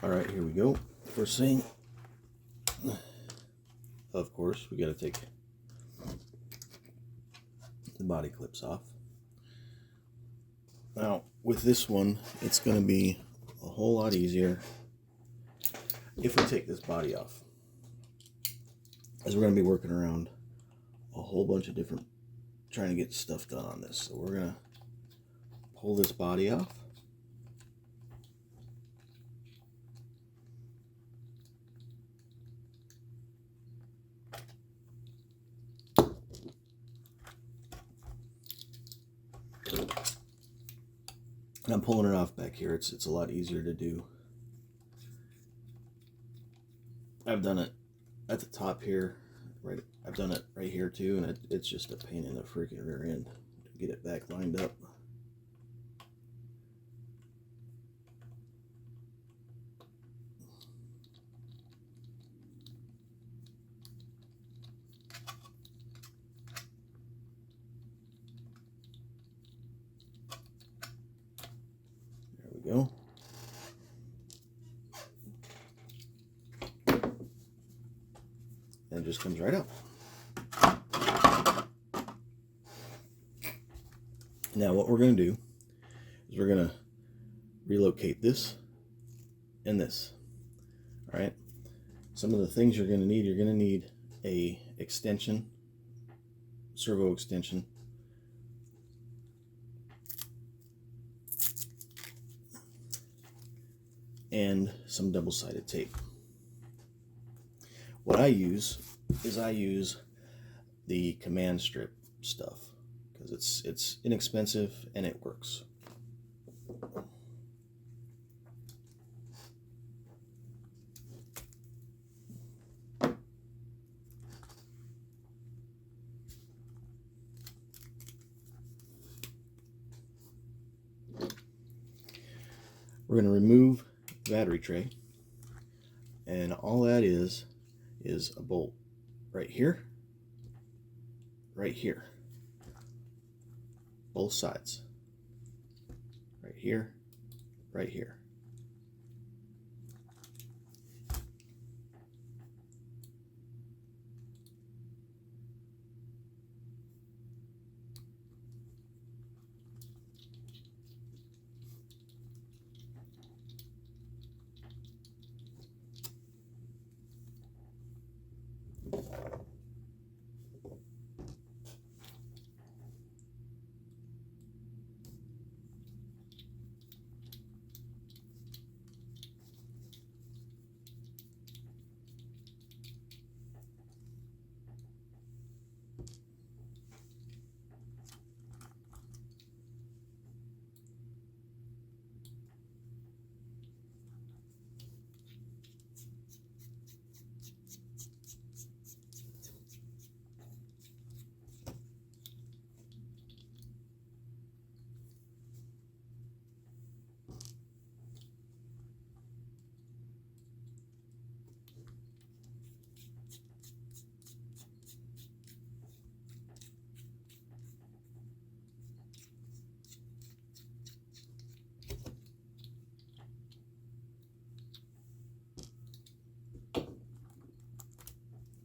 All right, here we go. First thing, of course, we got to take the body clips off. Now, with this one, it's going to be a whole lot easier if we take this body off, as we're going to be working around a whole bunch of different, trying to get stuff done on this. So we're going to pull this body off. And I'm pulling it off back here. It's a lot easier to do. I've done it at the top here, right? I've done it right here too, and it's just a pain in the freaking rear end to get it back lined up. There we go. And it just comes right out. Now what we're going to do is we're going to relocate this and this. All right. Some of the things you're going to need a extension, servo extension. And some double-sided tape. What I use is the command strip stuff because it's inexpensive and it works. We're going to remove the battery tray, and all that is a bolt right here, both sides, right here, right here.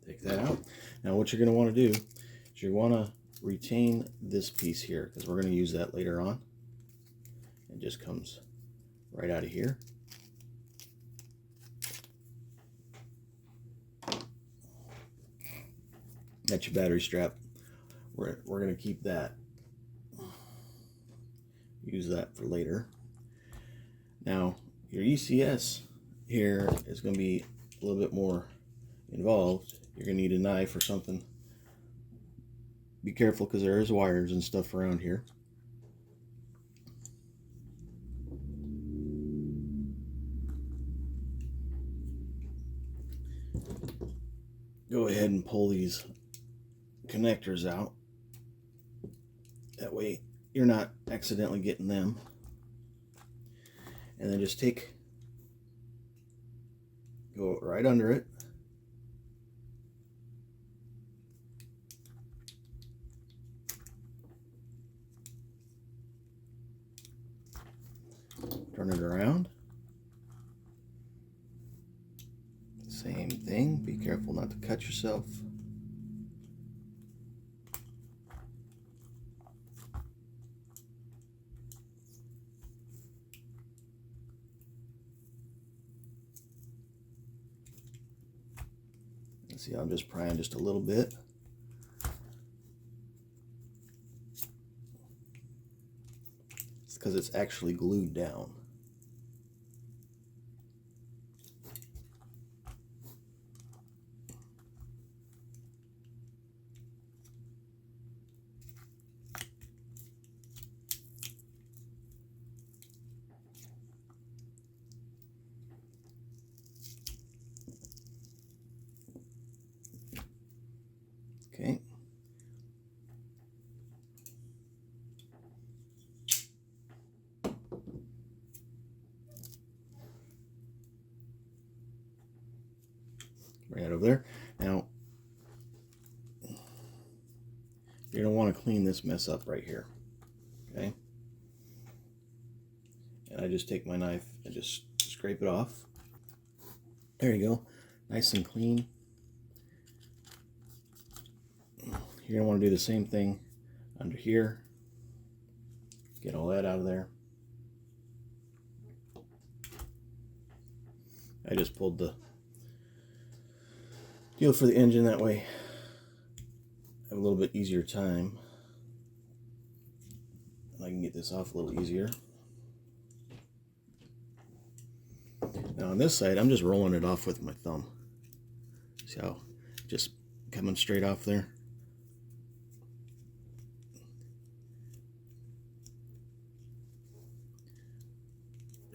Take that out. Now what you're going to want to do is you want to retain this piece here because we're going to use that later on. It just comes right out of here. That's your battery strap. We're going to keep that. Use that for later. Now your ECS here is going to be a little bit more involved. You're going to need a knife or something. Be careful because there is wires and stuff around here. Go ahead and pull these connectors out. That way you're not accidentally getting them. And then just go right under it. Turn it around. cut yourself. See, I'm just prying just a little bit. It's because it's actually glued down. Okay. Bring it over there. Now, you're going to want to clean this mess up right here. Okay. And I just take my knife and just scrape it off. There you go. Nice and clean. You're going to want to do the same thing under here. Get all that out of there. I just pulled the deal for the engine, that way I have a little bit easier time. I can get this off a little easier. Now on this side, I'm just rolling it off with my thumb. See how just coming straight off there?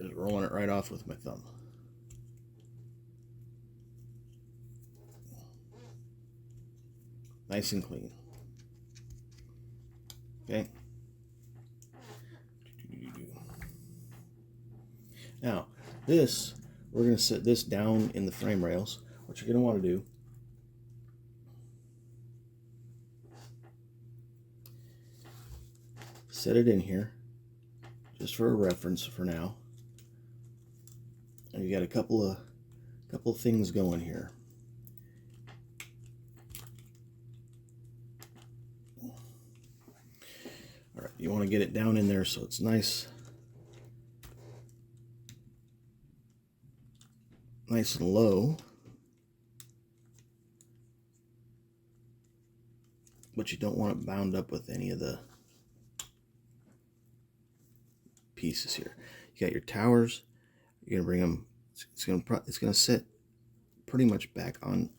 Just rolling it right off with my thumb. Nice and clean. Okay. Now, this, we're going to set this down in the frame rails. What you're going to want to do, set it in here, just for a reference for now. And you got a couple of things going here. All right, you want to get it down in there so it's nice and low, but you don't want it bound up with any of the pieces here. You got your towers. You're gonna bring them. It's gonna sit pretty much back onto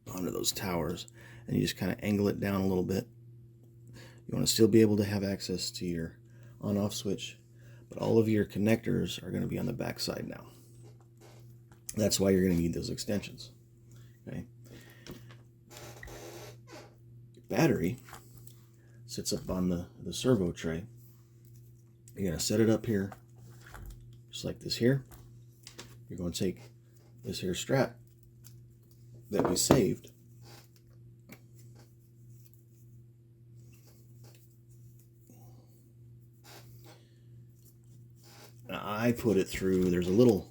those towers, and you just kind of angle it down a little bit. You want to still be able to have access to your on-off switch, but all of your connectors are going to be on the back side now. That's why you're going to need those extensions. Okay. Your battery sits up on the servo tray. You're going to set it up here, just like this here. You're going to take this here strap that we saved, I put it through, there's a little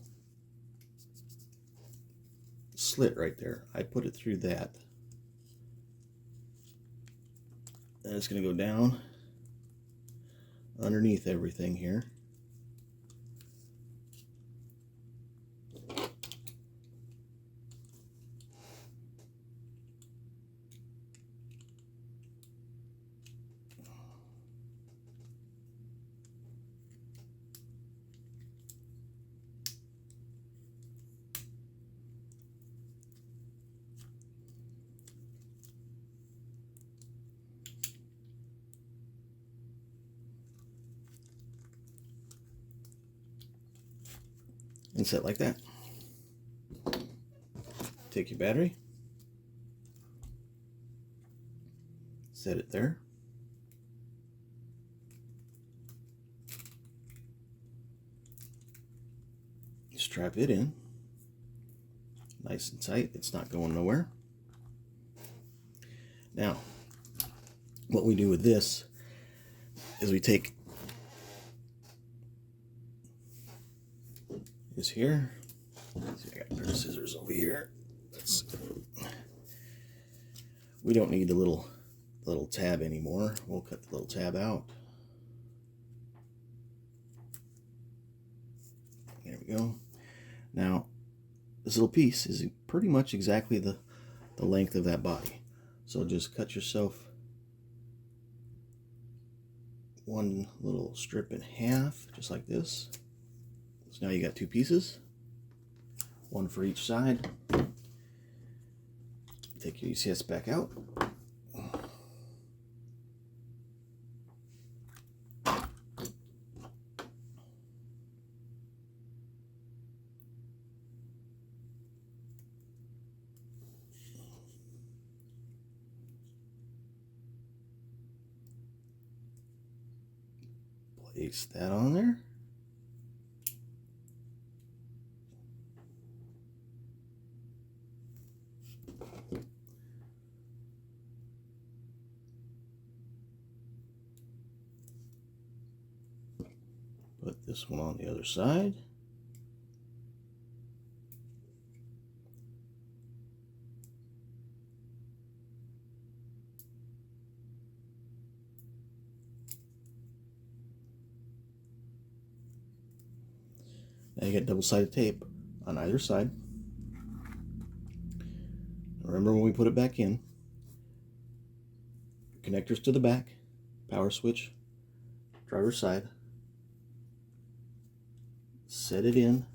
slit right there. I put it through that. And it's going to go down underneath everything here. And set like that. Take your battery, set it there. Strap it in nice and tight. It's not going nowhere. Now, what we do with this is we take this here. Let's see, I got a pair of scissors over here. we don't need the little tab anymore. We'll cut the little tab out. There we go. Now, this little piece is pretty much exactly the length of that body. So just cut yourself one little strip in half, just like this. So now you got two pieces, one for each side. Take your ECS back out. Place that on there. Put this one on the other side. Now you get double-sided tape on either side. Remember when we put it back in, connectors to the back, power switch, driver's side, set it in.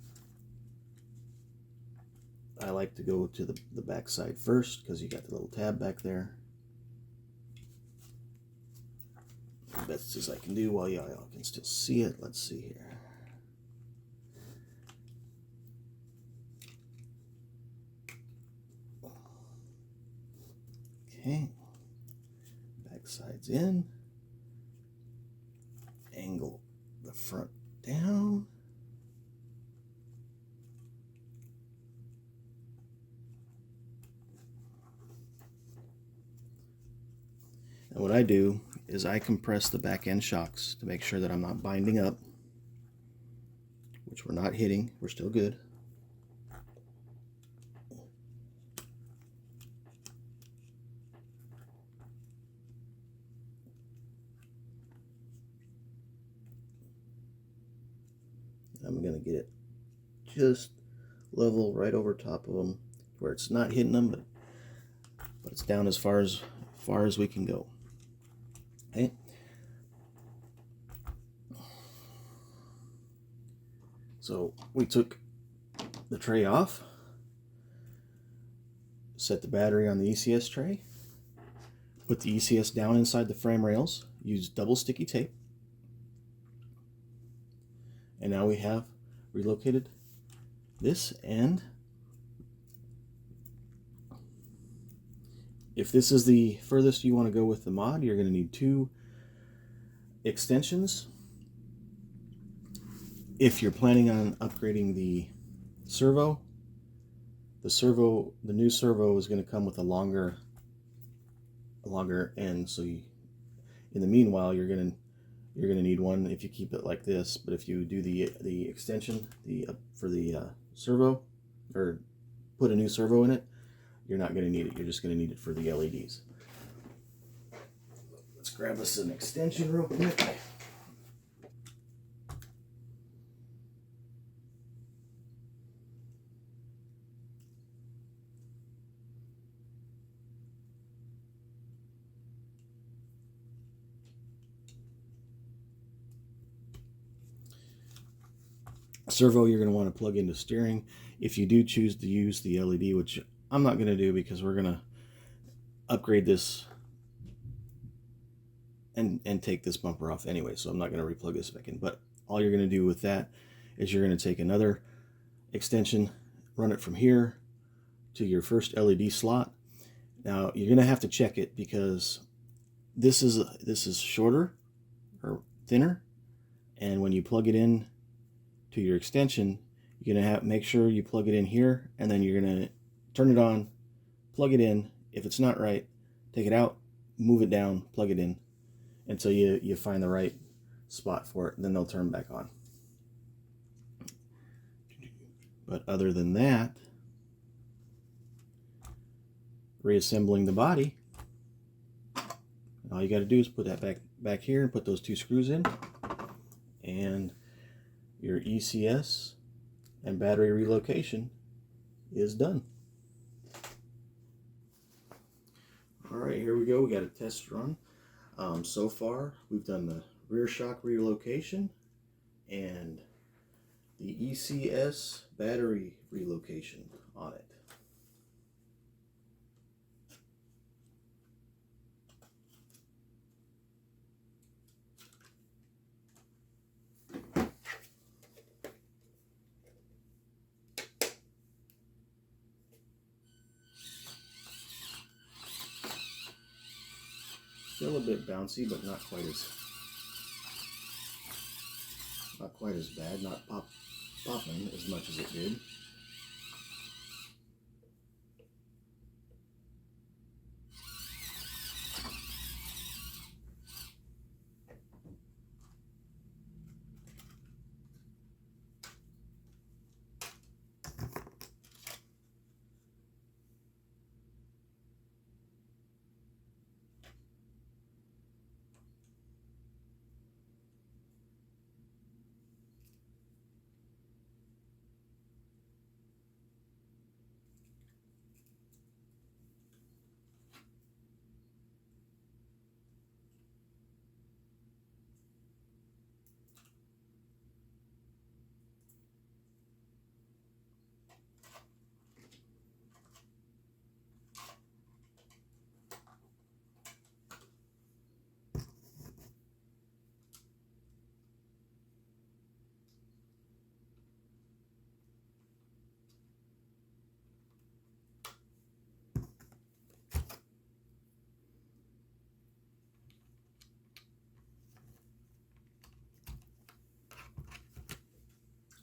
I like to go to the back side first because you got the little tab back there. The best as I can do while y'all can still see it. Let's see here. Okay, back side's in, angle the front down, and what I do is I compress the back end shocks to make sure that I'm not binding up, which we're not hitting, we're still good. I'm going to get it just level right over top of them where it's not hitting them, but it's down as far as we can go. Okay. So we took the tray off, set the battery on the ECS tray, put the ECS down inside the frame rails, use double sticky tape. And now we have relocated this end. If this is the furthest you want to go with the mod, you're going to need 2 extensions. If you're planning on upgrading the servo, the new servo is going to come with a longer end. So in the meanwhile, you're going to need one if you keep it like this, but if you do the extension for the servo, or put a new servo in it, you're not going to need it. You're just going to need it for the LEDs. Let's grab us an extension real quick. Servo you're going to want to plug into steering. If you do choose to use the LED, which I'm not going to do because we're going to upgrade this and take this bumper off anyway, so I'm not going to replug this back in. But all you're going to do with that is you're going to take another extension, run it from here to your first LED slot. Now you're going to have to check it because this is shorter or thinner, and when you plug it in to your extension, you're going to have make sure you plug it in here, and then you're going to turn it on, plug it in. If it's not right, take it out, move it down, plug it in until you find the right spot for it, and then they'll turn back on. But other than that, reassembling the body, All you got to do is put that back here and put those 2 screws in, and your ECS and battery relocation is done. Alright, here we go. We got a test run. So far we've done the rear shock relocation and the ECS battery relocation on it. Still a bit bouncy, but not quite as bad. Not popping as much as it did.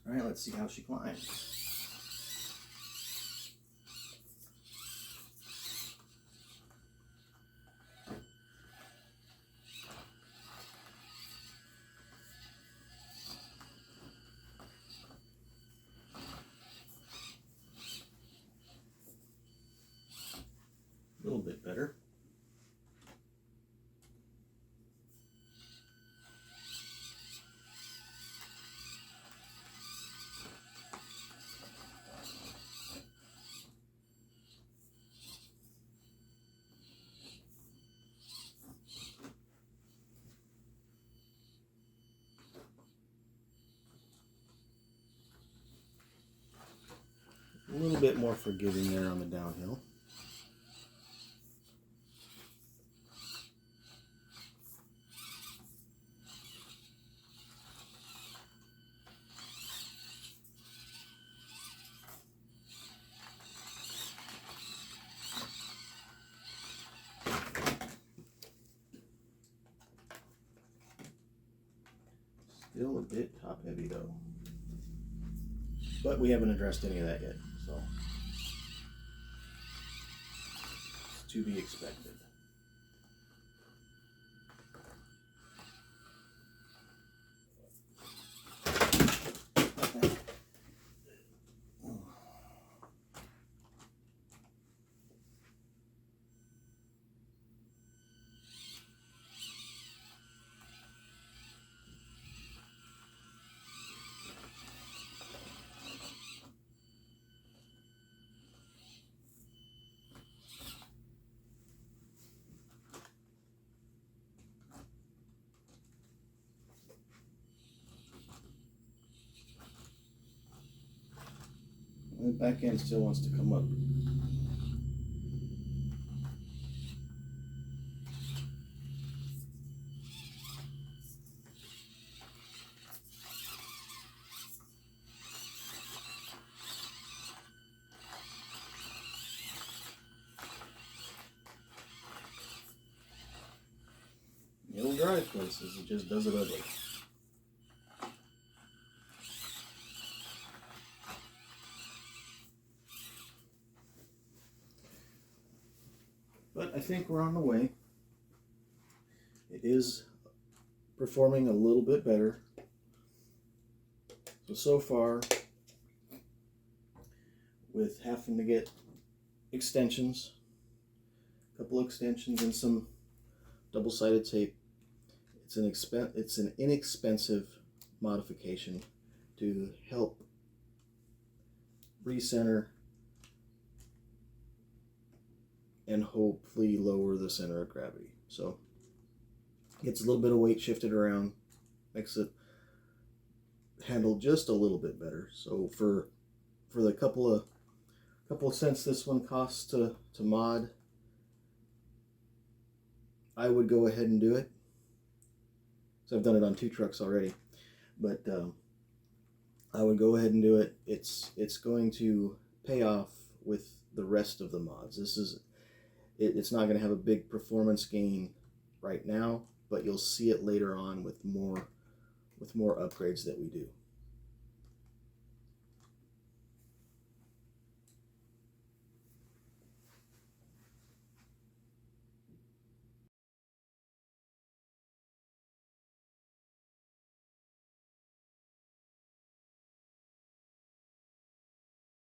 Alright, let's see how she climbs. A little bit better. A little bit more forgiving there on the downhill. Still a bit top heavy though. But we haven't addressed any of that yet, so it's to be expected. The back end still wants to come up. It'll drive places, it just does it ugly. But I think we're on the way. It is performing a little bit better. So far, with having to get extensions, a couple extensions and some double-sided tape. It's an inexpensive modification to help recenter and hopefully lower the center of gravity. So gets a little bit of weight shifted around, makes it handle just a little bit better. So for the couple of cents this one costs to mod, I would go ahead and do it. So I've done it on 2 trucks already, but I would go ahead and do it. It's going to pay off with the rest of the mods. It's not going to have a big performance gain right now, but you'll see it later on with more upgrades that we do.